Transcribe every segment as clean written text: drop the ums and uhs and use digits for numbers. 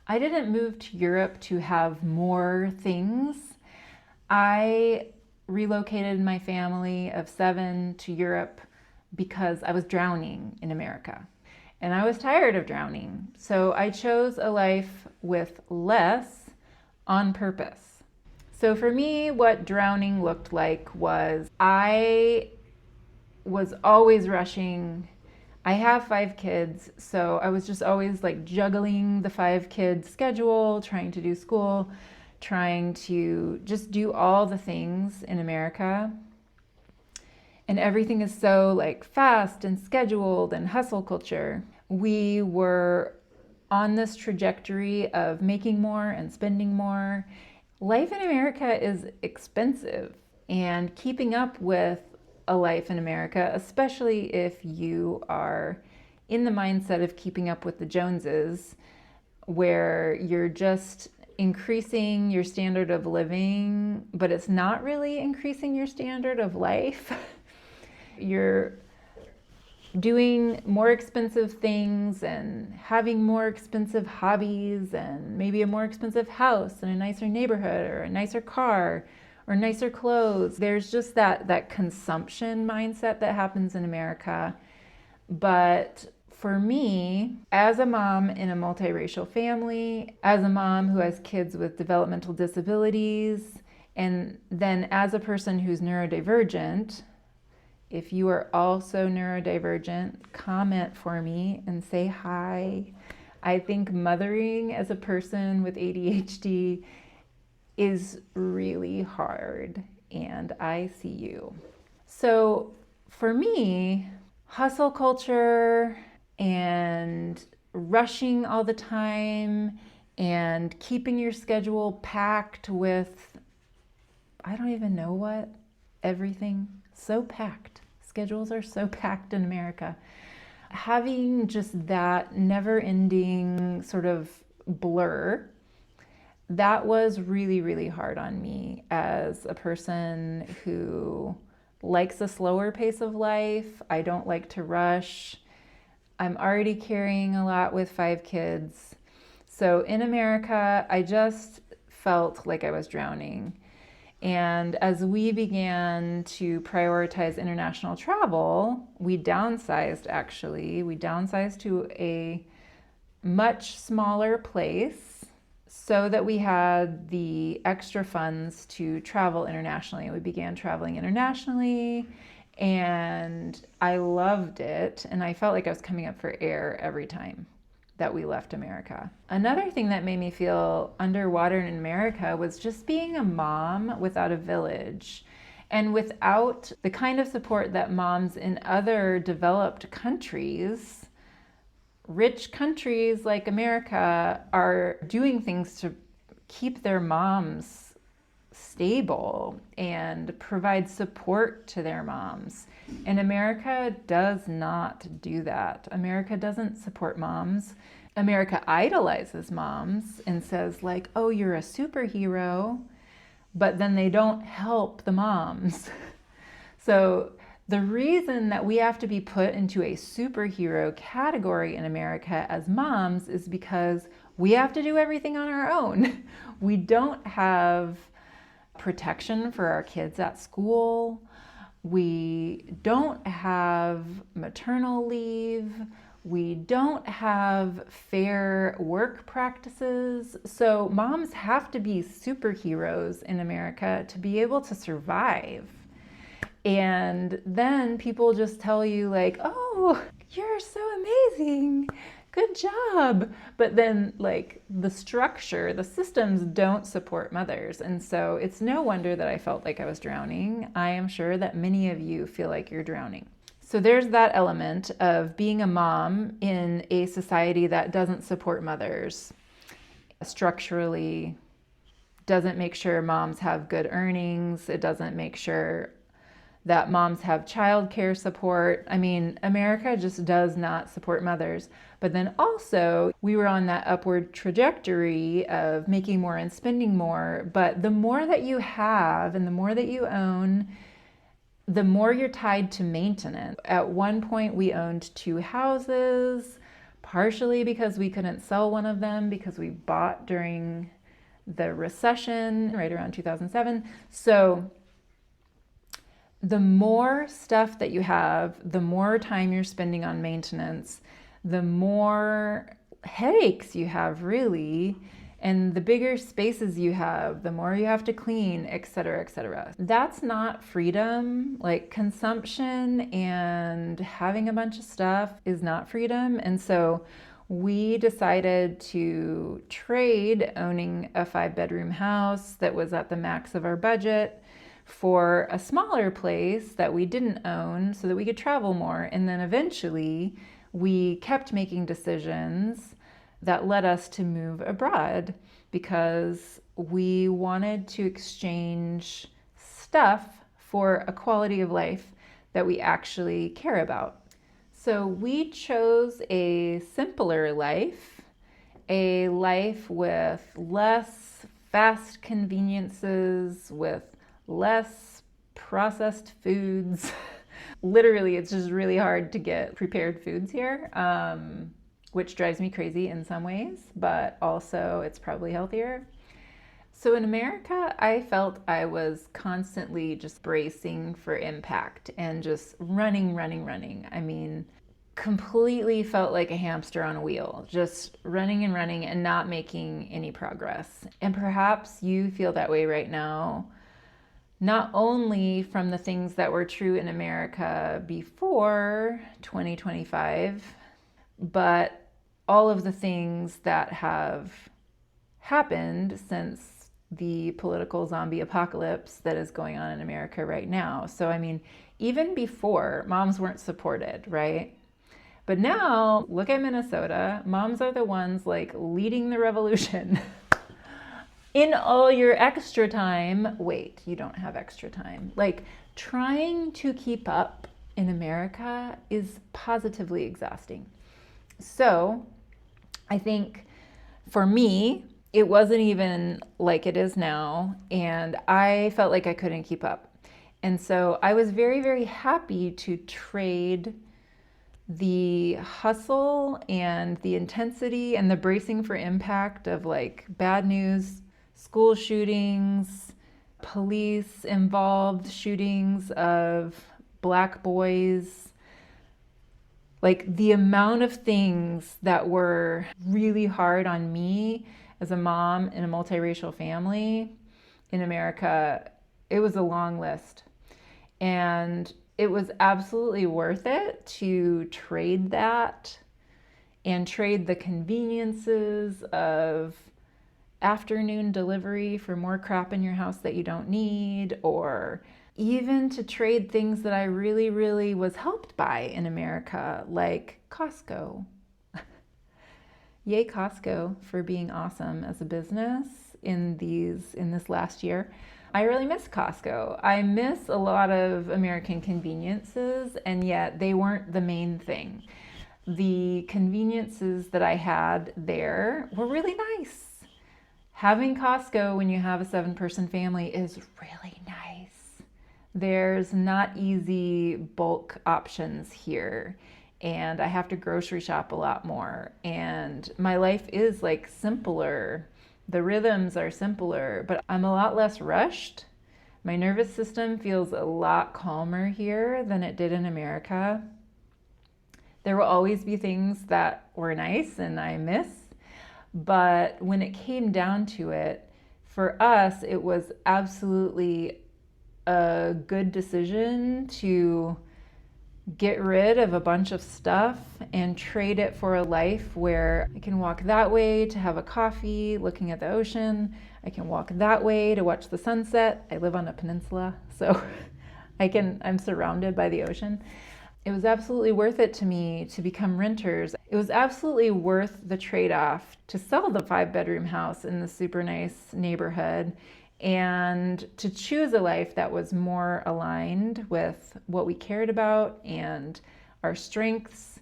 I didn't move to Europe to have more things. I relocated my family of 7 to Europe because I was drowning in America. And I was tired of drowning. So I chose a life with less on purpose. So for me, what drowning looked like was I was always rushing. I have 5 kids, so I was just always like juggling the 5 kids schedule, trying to do school, trying to just do all the things in America. And everything is so like fast and scheduled and hustle culture. We were on this trajectory of making more and spending more. Life in America is expensive, and keeping up with a life in America, especially if you are in the mindset of keeping up with the Joneses, where you're just increasing your standard of living, but it's not really increasing your standard of life. You're doing more expensive things and having more expensive hobbies and maybe a more expensive house and a nicer neighborhood or a nicer car or nicer clothes. There's just that consumption mindset that happens in America. But for me, as a mom in a multiracial family, as a mom who has kids with developmental disabilities, and then as a person who's neurodivergent, if you are also neurodivergent, comment for me and say hi. I think mothering as a person with ADHD is really hard, and I see you. So for me, hustle culture and rushing all the time and keeping your schedule packed with, I don't even know what, everything, so packed. Schedules are so packed in America. Having just that never-ending sort of blur, that was really, really hard on me as a person who likes a slower pace of life. I don't like to rush. I'm already carrying a lot with 5 kids. So in America, I just felt like I was drowning. And as we began to prioritize international travel, we downsized actually. We downsized to a much smaller place so that we had the extra funds to travel internationally. We began traveling internationally, and I loved it. And I felt like I was coming up for air every time that we left America. Another thing that made me feel underwater in America was just being a mom without a village and without the kind of support that moms in other developed countries, rich countries like America, are doing things to keep their moms stable and provide support to their moms. And America does not do that. America doesn't support moms. America idolizes moms and says like, oh, you're a superhero, but then they don't help the moms. So the reason that we have to be put into a superhero category in America as moms is because we have to do everything on our own. We don't have protection for our kids at school. We don't have maternal leave. We don't have fair work practices. So moms have to be superheroes in America to be able to survive. And then people just tell you like, oh, you're so amazing. Good job. But then like the structure, the systems don't support mothers. And so it's no wonder that I felt like I was drowning. I am sure that many of you feel like you're drowning. So there's that element of being a mom in a society that doesn't support mothers, structurally doesn't make sure moms have good earnings. It doesn't make sure that moms have childcare support. I mean, America just does not support mothers. But then also, we were on that upward trajectory of making more and spending more. But the more that you have and the more that you own, the more you're tied to maintenance. At one point, we owned 2 houses. partially because we couldn't sell one of them because we bought during the recession right around 2007. So the more stuff that you have, the more time you're spending on maintenance, the more headaches you have, really. And the bigger spaces you have, the more you have to clean, et cetera, et cetera. That's not freedom. Like, consumption and having a bunch of stuff is not freedom. And so we decided to trade owning a 5-bedroom house that was at the max of our budget for a smaller place that we didn't own so that we could travel more. And then eventually we kept making decisions that led us to move abroad because we wanted to exchange stuff for a quality of life that we actually care about. So we chose a simpler life, a life with less fast conveniences, with less processed foods. Literally, it's just really hard to get prepared foods here, which drives me crazy in some ways, but also it's probably healthier. So in America, I felt I was constantly just bracing for impact and just running. I mean, completely felt like a hamster on a wheel, just running and not making any progress. And perhaps you feel that way right now, not only from the things that were true in America before 2025, but all of the things that have happened since the political zombie apocalypse that is going on in America right now. So, I mean, even before, moms weren't supported, right? But now, look at Minnesota. Moms are the ones like leading the revolution. In all your extra time, wait, you don't have extra time. Like, trying to keep up in America is positively exhausting. So I think for me, it wasn't even like it is now, and I felt like I couldn't keep up. And so I was very happy to trade the hustle and the intensity and the bracing for impact of like bad news, school shootings, police involved shootings of Black boys, like the amount of things that were really hard on me as a mom in a multiracial family in America. It was a long list. And it was absolutely worth it to trade that and trade the conveniences of afternoon delivery for more crap in your house that you don't need, or even to trade things that I really was helped by in America, like Costco. Yay, Costco, for being awesome as a business in this last year. I really miss Costco. I miss a lot of American conveniences, and yet they weren't the main thing. The conveniences that I had there were really nice. Having Costco when you have a 7-person family is really nice. There's not easy bulk options here, and I have to grocery shop a lot more, and my life is like simpler. The rhythms are simpler, but I'm a lot less rushed. My nervous system feels a lot calmer here than it did in America. There will always be things that were nice and I miss, but when it came down to it, for us, it was absolutely a good decision to get rid of a bunch of stuff and trade it for a life where I can walk that way to have a coffee looking at the ocean. I can walk that way to watch the sunset. I live on a peninsula, so I'm surrounded by the ocean. It was absolutely worth it to me to become renters. It was absolutely worth the trade-off to sell the 5-bedroom house in the super nice neighborhood and to choose a life that was more aligned with what we cared about and our strengths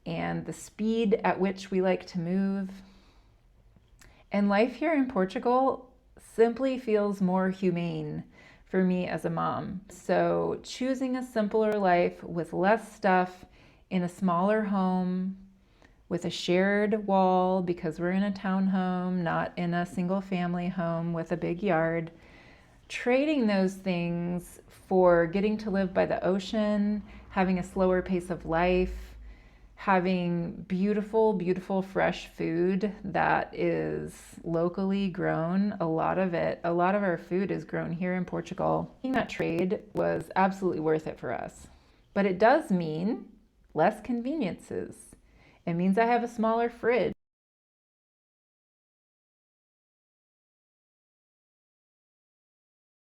and the speed at which we like to move. And life here in Portugal simply feels more humane for me as a mom. So choosing a simpler life with less stuff in a smaller home with a shared wall because we're in a townhome, not in a single family home with a big yard. Trading those things for getting to live by the ocean, having a slower pace of life, having beautiful, beautiful fresh food that is locally grown. A lot of our food is grown here in Portugal. That trade was absolutely worth it for us. But it does mean less conveniences. It means I have a smaller fridge.